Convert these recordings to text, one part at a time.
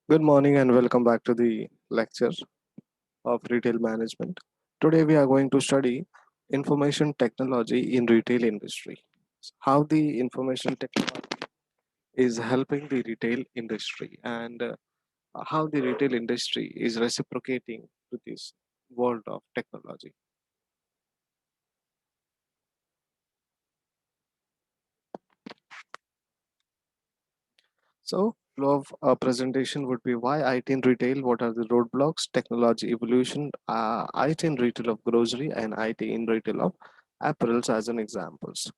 Good morning and welcome back to the lecture of retail management. Today we are going to study information technology in retail industry. How the information technology is helping the retail industry and how the retail industry is reciprocating to this world of technology. So, flow of presentation would be why IT in retail, what are the roadblocks, technology evolution, IT in retail of grocery, and IT in retail of apparels as an examples.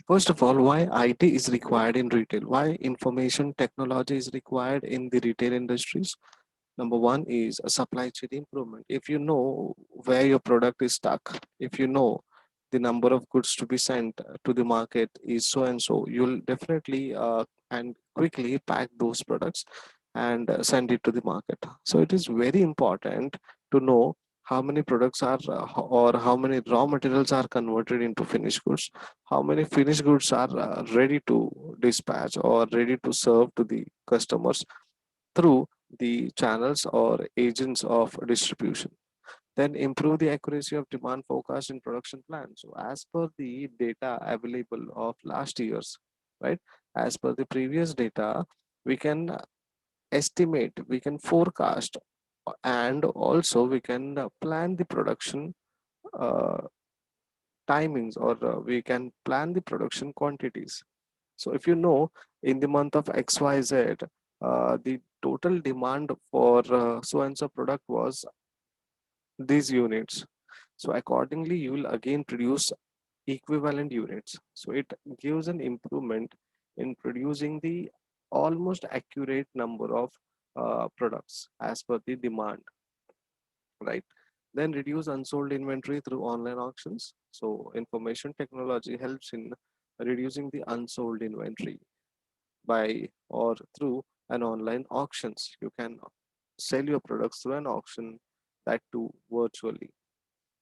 First of all, why IT is required in retail? Why information technology is required in the retail industries? Number one is a supply chain improvement. If you know where your product is stuck, if you know the number of goods to be sent to the market is so and so, you'll definitely and quickly pack those products and send it to the market. So it is very important to know how many products are or how many raw materials are converted into finished goods, how many finished goods are ready to dispatch or ready to serve to the customers through the channels or agents of distribution. Then improve the accuracy of demand forecast in production plan. So as per the data available of last year's, right? As per the previous data, we can estimate, we can forecast, and also we can plan the production uh, timings, or we can plan the production quantities. So if you know in the month of XYZ, the total demand for so and so product was these units. So accordingly, you will again produce equivalent units. So it gives an improvement in producing the almost accurate number of products as per the demand, right? Then reduce unsold inventory through online auctions. So information technology helps in reducing the unsold inventory by or through an online auctions. You can sell your products through an auction, that too virtually.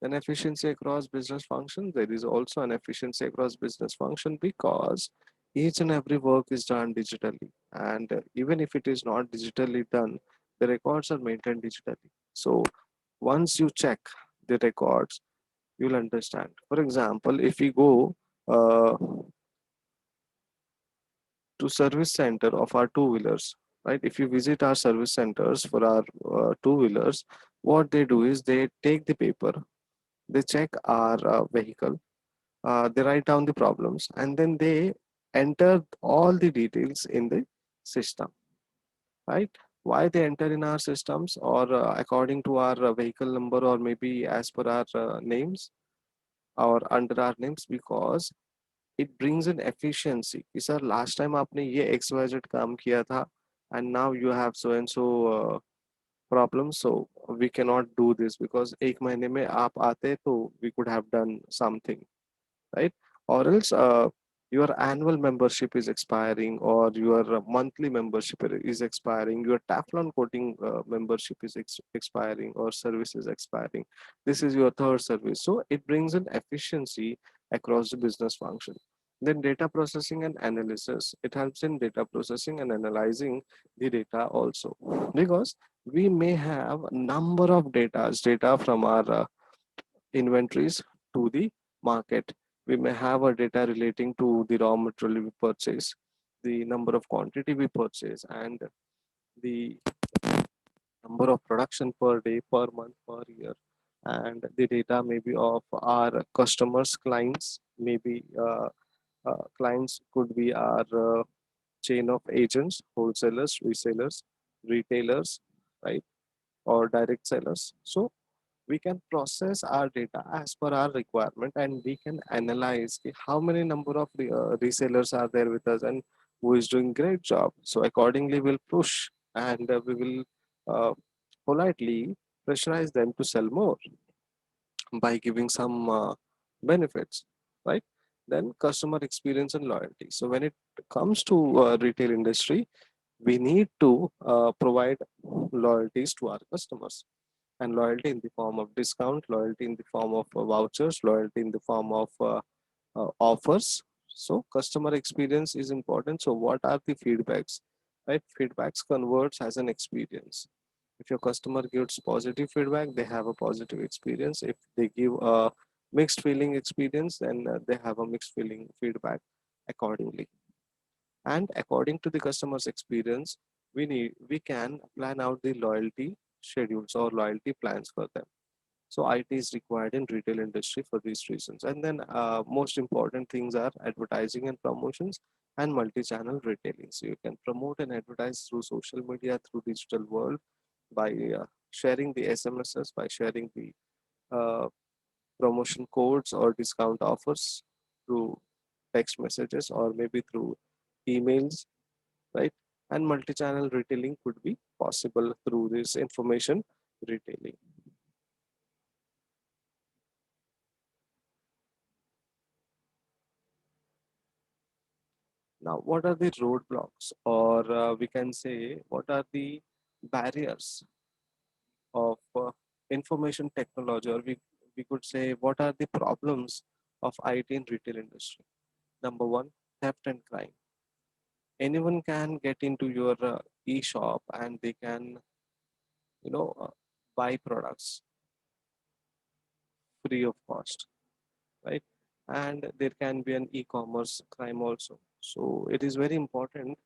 Then efficiency across business functions. There is also an efficiency across business function because each and every work is done digitally, and even if it is not digitally done, the records are maintained digitally. So once you check the records, you'll understand. For example, if we go uh, to service center of our two wheelers, right? If you visit our service centers for our two wheelers, what they do is they take the paper, they check our vehicle, they write down the problems, and then they enter all the details in the system, right? Why they enter in our systems, or according to our vehicle number, or maybe as per our names or under our names, because it brings in efficiency कि sir last time आपने ये XYZ काम किया था and now you have so and so problem, so we cannot do this because एक महीने में आप आते तो we could have done something, right? Or else your annual membership is expiring, or your monthly membership is expiring, your Teflon coating membership is expiring, or service is expiring. This is your third service. So it brings in efficiency across the business function. Then data processing and analysis. It helps in data processing and analyzing the data also, because we may have a number of data from our inventories to the market. We may have a data relating to the raw material we purchase, the number of quantity we purchase, and the number of production per day, per month, per year, and the data maybe of our customers, clients, maybe clients could be our chain of agents, wholesalers, resellers, retailers, right, or direct sellers. So we can process our data as per our requirement, and we can analyze how many number of resellers are there with us and who is doing great job. So accordingly we'll push, and we will uh, politely pressurize them to sell more by giving some benefits, right? Then customer experience and loyalty. So when it comes to retail industry, we need to provide loyalties to our customers, and loyalty in the form of discount, loyalty in the form of vouchers, loyalty in the form of offers. So customer experience is important. So what are the feedbacks? right? Feedbacks converts as an experience. If your customer gives positive feedback, they have a positive experience. If they give a mixed feeling experience, then they have a mixed feeling feedback accordingly. And according to the customer's experience, we can plan out the loyalty schedules or loyalty plans for them. So IT is required in retail industry for these reasons. And then most important things are advertising and promotions and multi-channel retailing. So you can promote and advertise through social media, through digital world, by sharing the SMSs, by sharing the uh, promotion codes or discount offers through text messages or maybe through emails, right? And multi-channel retailing could be possible through this information retailing. Now, what are the roadblocks, or we can say, what are the barriers of information technology, or we could say, what are the problems of IT in retail industry? Number one, theft and crime. Anyone can get into your e-shop and they can, you know, buy products free of cost, right? And there can be an e-commerce crime also. So it is very important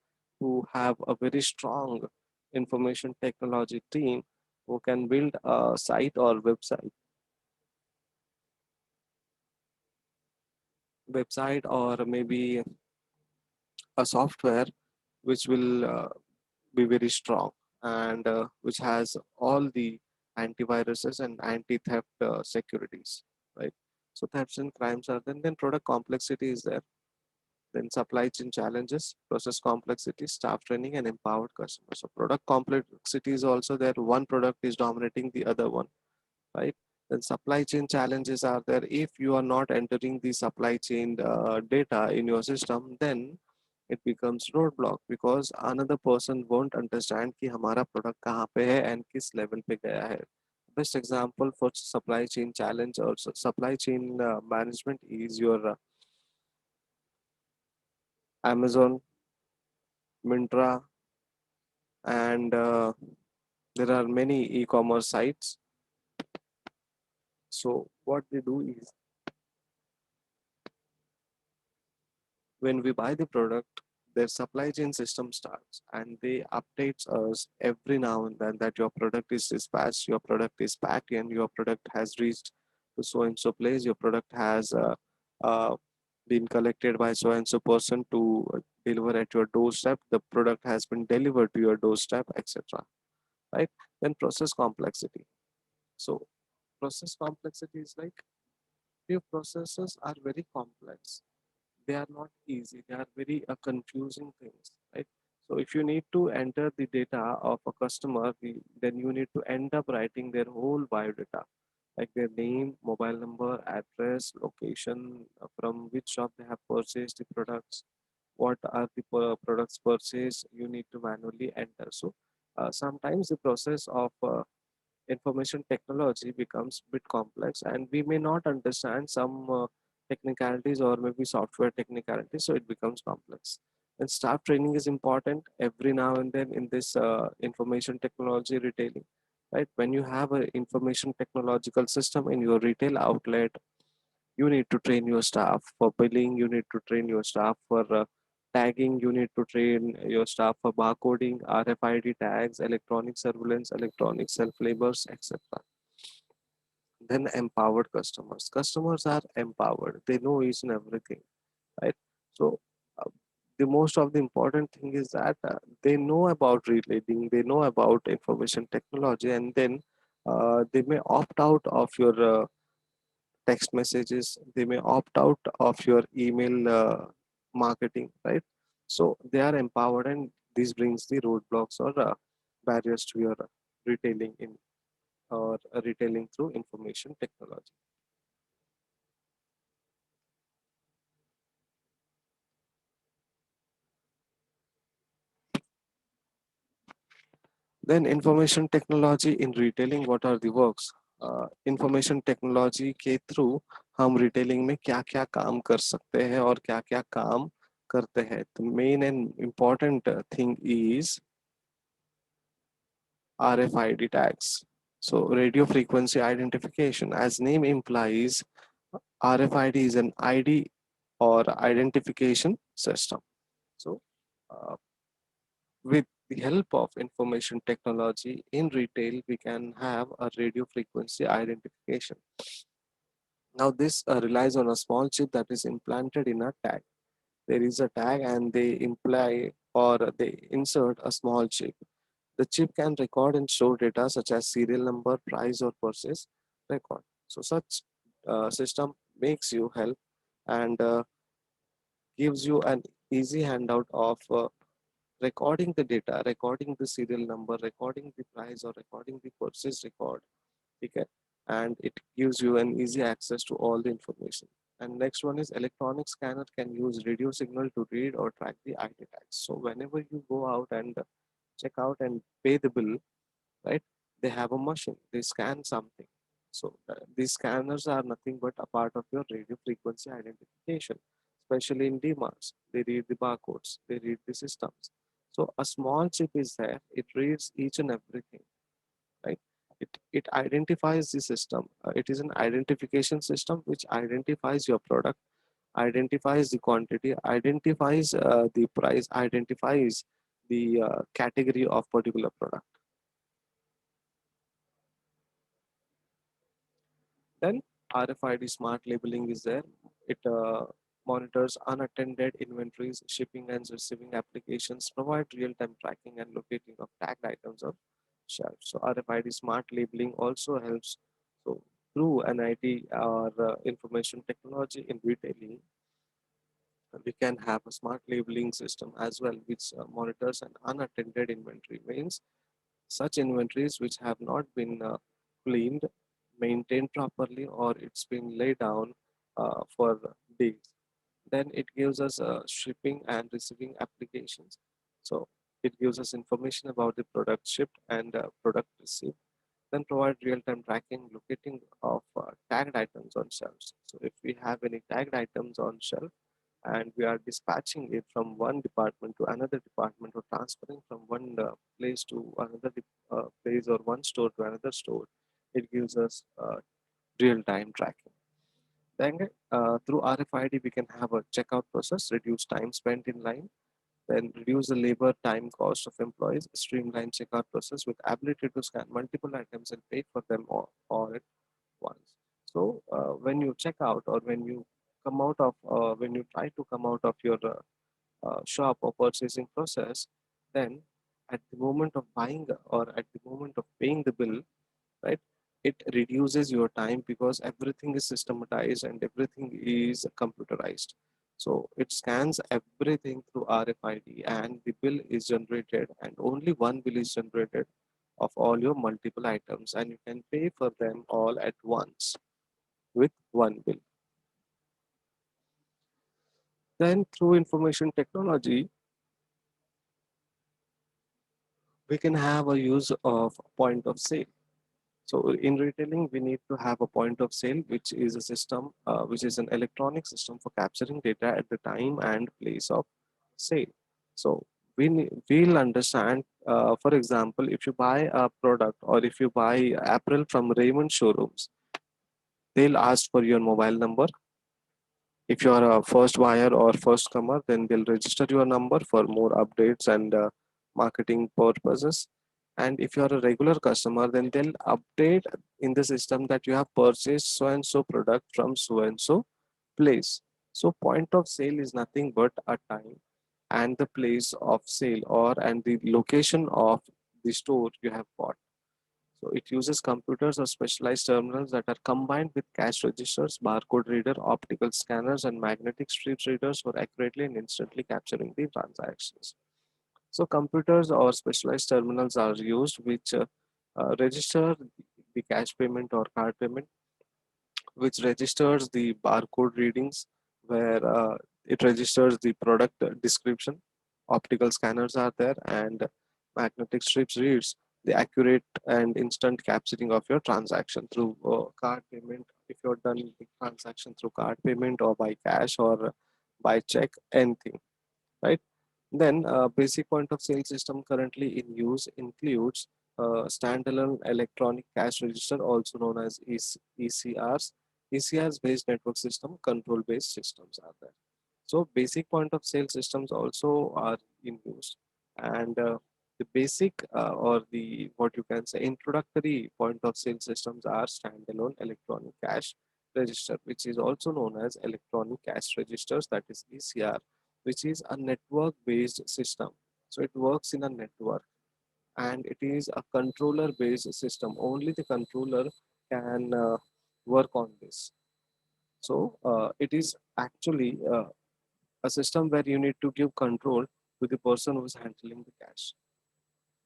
to have a very strong information technology team who can build a site or website or maybe a software which will be very strong and which has all the antiviruses and anti-theft securities, right? So thefts and crimes are then product complexity is there. Then supply chain challenges, process complexity, staff training, and empowered customers. So product complexity is also there. One product is dominating the other one, right? Then supply chain challenges are there. If you are not entering the supply chain data in your system, then it becomes roadblock because another person won't understand कि हमारा product कहाँ पे है and किस level पे गया है. Best example for supply chain challenge or supply chain management is your Amazon, Myntra, and there are many e-commerce sites. So what they do is when we buy the product, their supply chain system starts and they updates us every now and then that your product is dispatched, your product is packed, and your product has reached to so and so place. Your product has uh, been collected by so and so person to deliver at your doorstep. The product has been delivered to your doorstep, etc. Right? Then process complexity. So process complexity is like few processes are very complex, they are not easy, they are very confusing things, right? So if you need to enter the data of a customer, then you need to end up writing their whole biodata, like their name, mobile number, address, location, from which shop they have purchased the products, what are the products purchased, you need to manually enter. So sometimes the process of information technology becomes a bit complex and we may not understand some technicalities or maybe software technicalities, so it becomes complex. And staff training is important every now and then in this information technology retailing, right? When you have an information technological system in your retail outlet, you need to train your staff for billing, you need to train your staff for tagging, you need to train your staff for barcoding, RFID tags, electronic surveillance, electronic self labels, etc. Then empowered customers. Customers are empowered, they know each and everything, right? So uh, the most of the important thing is that they know about retailing, they know about information technology, and then they may opt out of your text messages, they may opt out of your email marketing, right? So they are empowered and this brings the roadblocks or barriers to your retailing in or retailing through information technology. Then information technology in retailing, what are the works? Information technology के through हम retailing में क्या क्या काम कर सकते हैं और क्या क्या काम करते हैं, the main and important thing is RFID tags. So radio frequency identification, as name implies, RFID is an ID or identification system. So with the help of information technology in retail, we can have a radio frequency identification. Now this relies on a small chip that is implanted in a tag. There is a tag and they imply or they insert a small chip. The chip can record and store data such as serial number, price, or purchase record. So such system makes you help and gives you an easy handout of recording the data, recording the serial number, recording the price, or recording the purchase record. Okay, and it gives you an easy access to all the information. And next one is electronic scanner can use radio signal to read or track the ID tags. So whenever you go out and check out and pay the bill, right? They have a machine, they scan something. So these scanners are nothing but a part of your radio frequency identification, especially in DMARS. They read the barcodes, they read the systems. So a small chip is there, it reads each and everything, right? It identifies the system. It is an identification system which identifies your product, identifies the quantity, identifies the price, identifies the category of particular product. Then RFID smart labeling is there. It monitors unattended inventories, shipping and receiving applications, provide real-time tracking and locating of tagged items on shelves. So RFID smart labeling also helps. So through an IT or information technology in retailing, we can have a smart labeling system as well, which monitors an unattended inventory. Means such inventories which have not been cleaned, maintained properly, or it's been laid down for days. Then it gives us shipping and receiving applications. So it gives us information about the product shipped and product received. Then provide real-time tracking, locating of tagged items on shelves. So if we have any tagged items on shelf, and we are dispatching it from one department to another department or transferring from one place to another place or one store to another store, it gives us real-time tracking. Then through RFID, we can have a checkout process, reduce time spent in line, then reduce the labor time cost of employees, streamline checkout process with ability to scan multiple items and pay for them all at once. So when you check out or when you come out of when you try to come out of your shop or purchasing process, then at the moment of buying or at the moment of paying the bill, right, it reduces your time because everything is systematized and everything is computerized. So it scans everything through RFID and the bill is generated and only one bill is generated of all your multiple items and you can pay for them all at once with one bill. Then through information technology, we can have a use of point of sale. So in retailing, we need to have a point of sale, which is a system, which is an electronic system for capturing data at the time and place of sale. So we'll understand, for example, if you buy a product or if you buy apparel from Raymond showrooms, they'll ask for your mobile number. If you are a first buyer or first comer, then they'll register your number for more updates and marketing purposes. And if you are a regular customer, then they'll update in the system that you have purchased so and so product from so and so place. So point of sale is nothing but a time and the place of sale or and the location of the store you have bought. So it uses computers or specialized terminals that are combined with cash registers, barcode reader, optical scanners, and magnetic strip readers for accurately and instantly capturing the transactions. So computers or specialized terminals are used which register the cash payment or card payment, which registers the barcode readings, where it registers the product description. Optical scanners are there, and magnetic strips reads the accurate and instant capturing of your transaction through card payment. If you're done the transaction through card payment or by cash or by check, anything. right? Then basic point of sale system currently in use includes standalone electronic cash register, also known as ECRs. ECRs based network system, control based systems are there. So basic point of sale systems also are in use, and the basic or the what you can say introductory point of sale systems are standalone electronic cash register, which is also known as electronic cash registers, that is ECR, which is a network based system. So it works in a network, and it is a controller based system. Only the controller can work on this. So it is actually a system where you need to give control to the person who is handling the cash.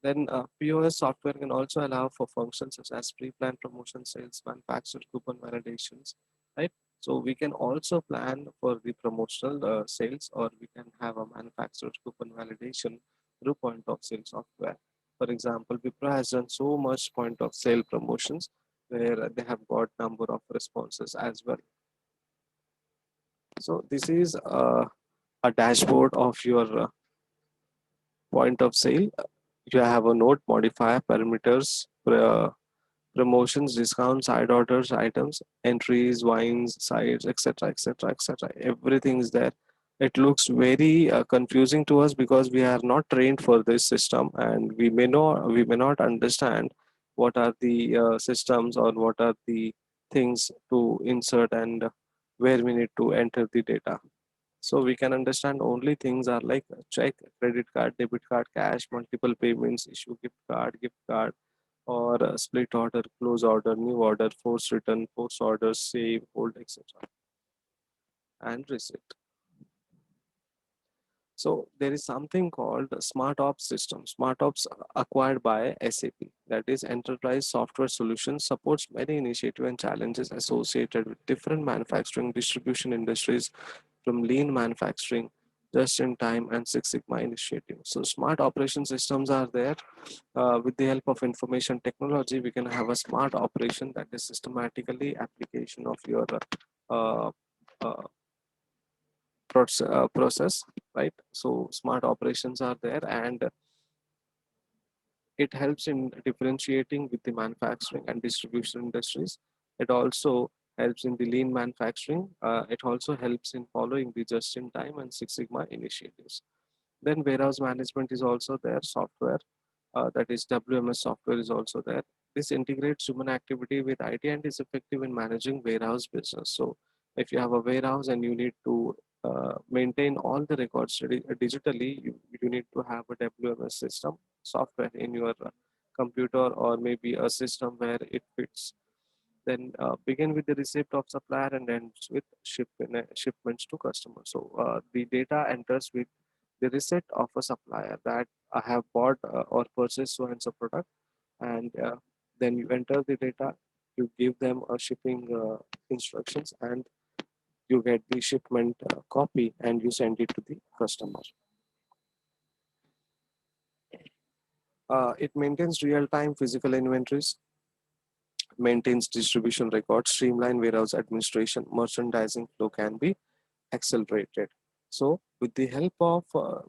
Then POS software can also allow for functions such as pre-planned promotion sales, manufactured coupon validations, right? So we can also plan for the promotional sales, or we can have a manufactured coupon validation through point of sale software. For example, Wipro has done so much point of sale promotions where they have got number of responses as well. So this is a dashboard of your point of sale. You have a node modifier, parameters, promotions, discounts, side orders, items, entries, wines, sides, etc., etc., etc. Everything is there. It looks very confusing to us because we are not trained for this system, and we may not understand what are the systems or what are the things to insert and where we need to enter the data. So we can understand only things are like check, credit card, debit card, cash, multiple payments, issue gift card, or split order, close order, new order, force return, force order, save, hold, etc. and reset. So there is something called Smart Ops system. Smart Ops acquired by SAP, that is Enterprise Software Solutions, supports many initiatives and challenges associated with different manufacturing distribution industries, from lean manufacturing, just in time, and Six Sigma initiative. So smart operation systems are there. With the help of information technology, we can have a smart operation, that is systematically application of your uh, uh, process, right? So smart operations are there, and it helps in differentiating with the manufacturing and distribution industries. It also helps in the lean manufacturing. It also helps in following the just in time and Six Sigma initiatives. Then warehouse management is also there, software, that is WMS software is also there. This integrates human activity with IT and is effective in managing warehouse business. So if you have a warehouse and you need to maintain all the records digitally, you need to have a WMS system software in your computer, or maybe a system where it fits. Then begin with the receipt of supplier and ends with shipments to customers. So the data enters with the receipt of a supplier that I have bought or purchased so and so product, and then you enter the data, you give them a shipping instructions, and you get the shipment copy and you send it to the customer. It maintains real-time physical inventories, maintains distribution records, streamline warehouse administration, merchandising flow can be accelerated. So with the help of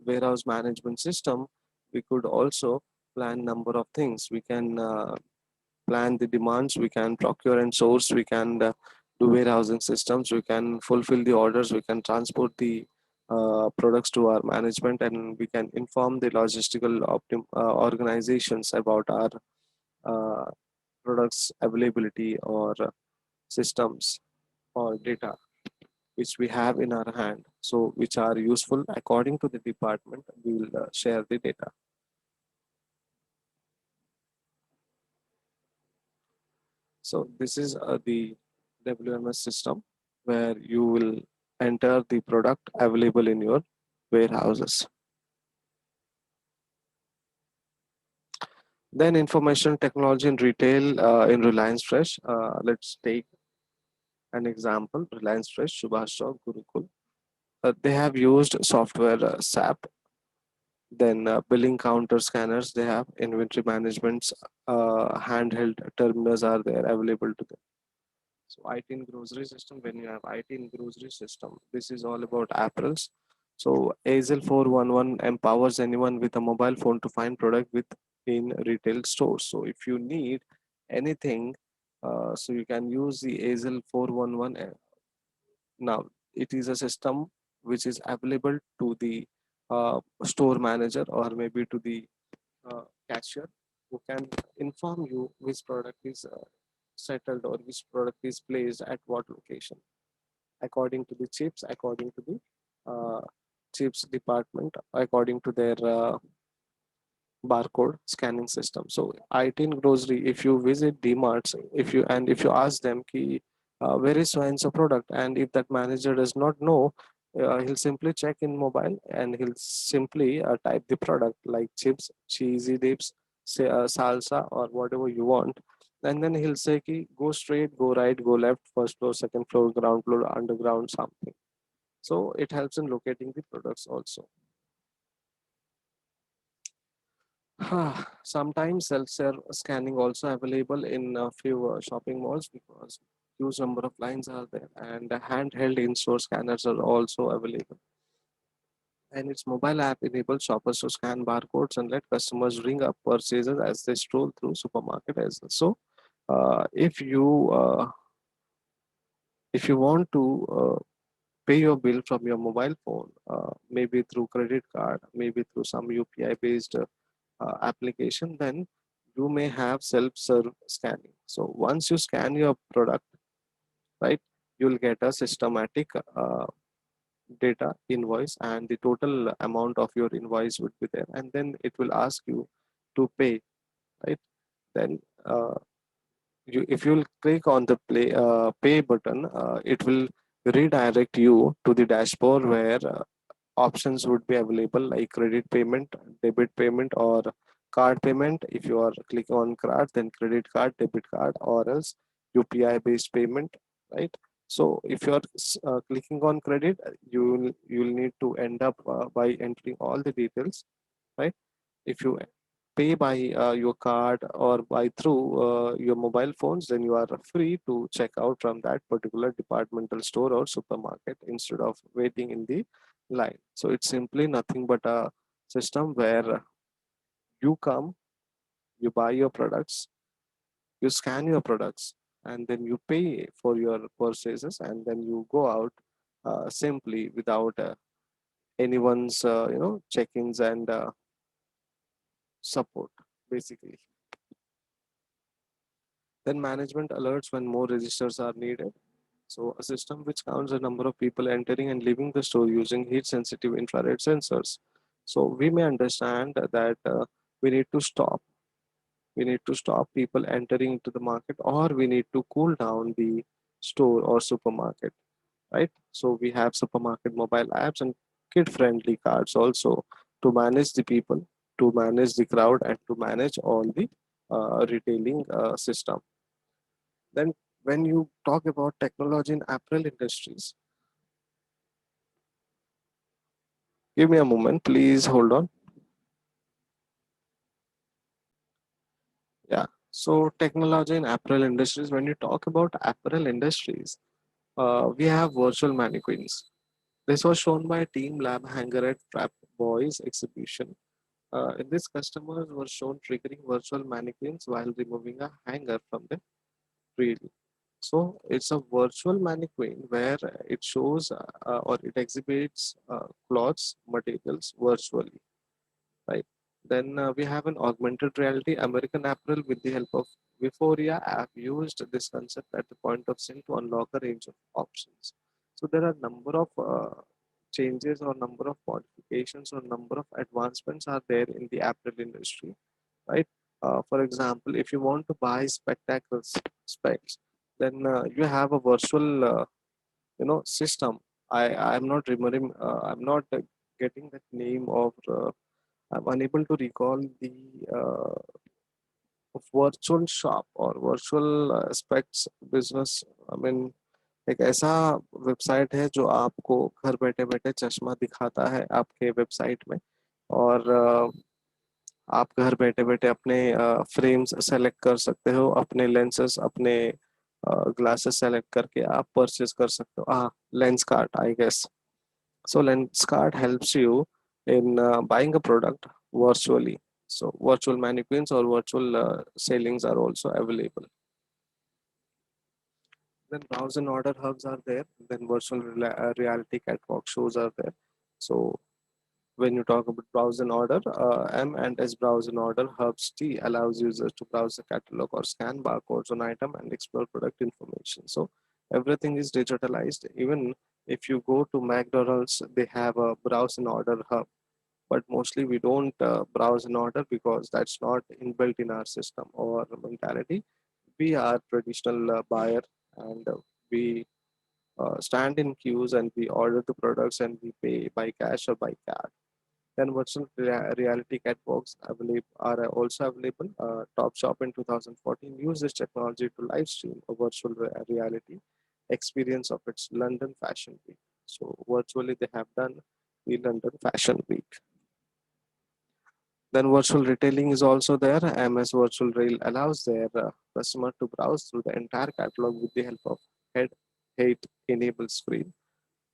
warehouse management system, we could also plan number of things. We can plan the demands, we can procure and source, we can do warehousing systems, we can fulfill the orders, we can transport the products to our management, and we can inform the logistical organizations about our uh, products availability, or systems or data which we have in our hand, so which are useful according to the department. We will share the data. So this is the WMS system where you will enter the product available in your warehouses. Then information technology in retail in Reliance Fresh. Let's take an example. Reliance Fresh, Subhash Chowk, Gurukul. They have used software SAP. Then billing counter scanners. They have inventory managements. Handheld terminals are there available to them. So IT in grocery system. When you have IT in grocery system, this is all about apparels. So ASL 411 empowers anyone with a mobile phone to find product with in retail stores. So if you need anything, so you can use the ASL 411. Now it is a system which is available to the store manager or maybe to the cashier, who can inform you which product is settled or which product is placed at what location according to the chips, according to the chips department, according to their barcode scanning system. So IT in grocery, if you visit DMarts, if you ask them ki, where is so and so product, and if that manager does not know, he'll simply check in mobile and he'll simply type the product like chips, cheesy dips, say salsa or whatever you want, and then he'll say ki, go straight, go right, go left, first floor, second floor, ground floor, underground, something. So it helps in locating the products also. Sometimes self-serve scanning also available in a few shopping malls because huge number of lines are there, and the handheld in-store scanners are also available. And its mobile app enables shoppers to scan barcodes and let customers ring up purchases as they stroll through supermarket as well. So, if you want to pay your bill from your mobile phone, maybe through credit card, maybe through some UPI based application, then you may have self-serve scanning. So once you scan your product, right, you'll get a systematic data invoice, and the total amount of your invoice would be there, and then it will ask you to pay, right? Then if you'll click on the pay button, it will redirect you to the dashboard where options would be available like credit payment, debit payment, or card payment. If you are clicking on card, then credit card, debit card, or else UPI based payment, right? So if you are clicking on credit, you'll need to end up by entering all the details, right? If you pay by your card or by through your mobile phones, then you are free to check out from that particular departmental store or supermarket instead of waiting in the line. So it's simply nothing but a system where you come, you buy your products, you scan your products, and then you pay for your purchases, and then you go out simply without anyone's check-ins and support, basically. Then management alerts when more registers are needed. So a system which counts the number of people entering and leaving the store using heat sensitive infrared sensors. So we may understand that we need to stop. We need to stop people entering into the market, or we need to cool down the store or supermarket, right? So we have supermarket mobile apps and kid friendly cards also to manage the people, to manage the crowd, and to manage all the retailing system. Then when you talk about technology in apparel industries, give me a moment, please hold on. Yeah. So technology in apparel industries, when you talk about apparel industries, we have virtual mannequins. This was shown by Team Lab Hanger at Trap Boys exhibition. In this, customers were shown triggering virtual mannequins while removing a hanger from the reel. So it's a virtual mannequin where it shows or it exhibits clothes, materials virtually, right? Then we have an augmented reality. American Apparel, with the help of Viforia, have used this concept at the point of sale to unlock a range of options. So there are number of changes or number of modifications or number of advancements are there in the apparel industry, right? For example, if you want to buy spectacles, specs, then you have a virtual, system. I'm not remembering. I'm not getting that name of. I'm unable to recall the virtual shop or virtual specs business. I mean, एक ऐसा website है जो आपको घर बैठे बैठे चश्मा दिखाता है आपके वेबसाइट में, और आप घर बैठे बैठे अपने फ्रेम्स सेलेक्ट कर सकते हो, अपने लेंसेस, अपने ग्लासेस सेलेक्ट करके आप परचेज कर सकते हो। Lenskart, I guess. So Lenskart helps you in buying a product virtually. So virtual mannequins or virtual sailings are also available. Then browse and order hubs are there. Then virtual reality catwalk shows are there. So when you talk about browse and order, M and S browse and order hubs T allows users to browse the catalog or scan barcodes on item and explore product information. So everything is digitalized. Even if you go to McDonald's, they have a browse and order hub, but mostly we don't browse and order because that's not inbuilt in our system or mentality. We are traditional buyer, and we stand in queues and we order the products and we pay by cash or by card. Then virtual reality catwalks are also available. Topshop in 2014 used this technology to live stream a virtual reality experience of its London Fashion Week. So virtually they have done the London Fashion Week. Then virtual retailing is also there. MS Virtual Rail allows their customer to browse through the entire catalog with the help of head height enabled screen.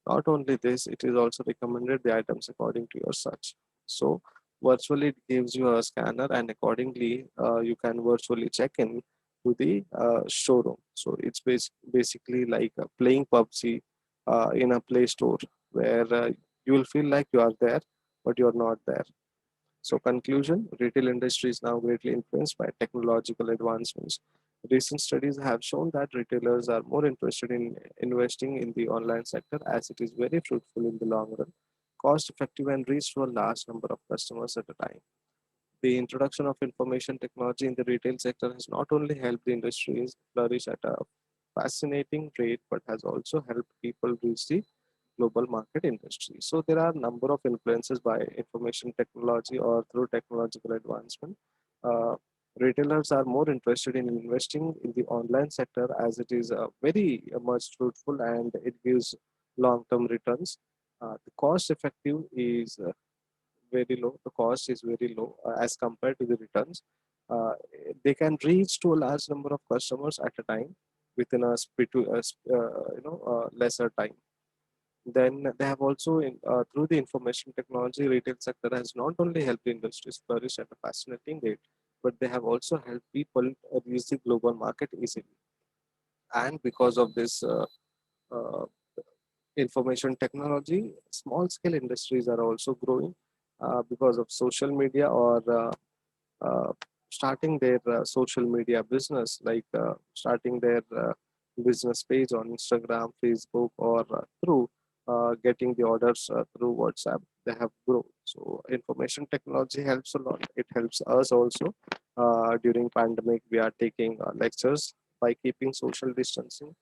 Not only this, it is also recommended the items according to your search. So virtually it gives you a scanner, and accordingly you can virtually check in to the showroom. So it's basically like playing PUBG in a Play Store, where you will feel like you are there, but you're not there. So conclusion, retail industry is now greatly influenced by technological advancements. Recent studies have shown that retailers are more interested in investing in the online sector as it is very fruitful in the long run, cost effective and reach to a large number of customers at a time. The introduction of information technology in the retail sector has not only helped the industries flourish at a fascinating rate, but has also helped people reach the global market industry. So there are a number of influences by information technology or through technological advancement. Uh, Retailers are more interested in investing in the online sector as it is very much fruitful and it gives long-term returns. The cost effective is very low. The cost is very low as compared to the returns. Uh, they can reach to a large number of customers at a time within a lesser time. Then they have also, through the information technology, retail sector has not only helped the industries flourish at a fascinating rate, but they have also helped people reach the global market easily. And because of this uh, information technology, small scale industries are also growing because of social media or uh, starting their social media business, like starting their business page on Instagram, Facebook, or through getting the orders through WhatsApp. They have grown. So information technology helps a lot. It helps us also. During pandemic, we are taking lectures by keeping social distancing,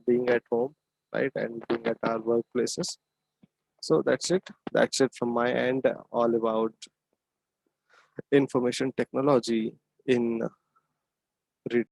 being at home, right, and being at our workplaces. So that's it. That's it from my end. All about information technology in retail.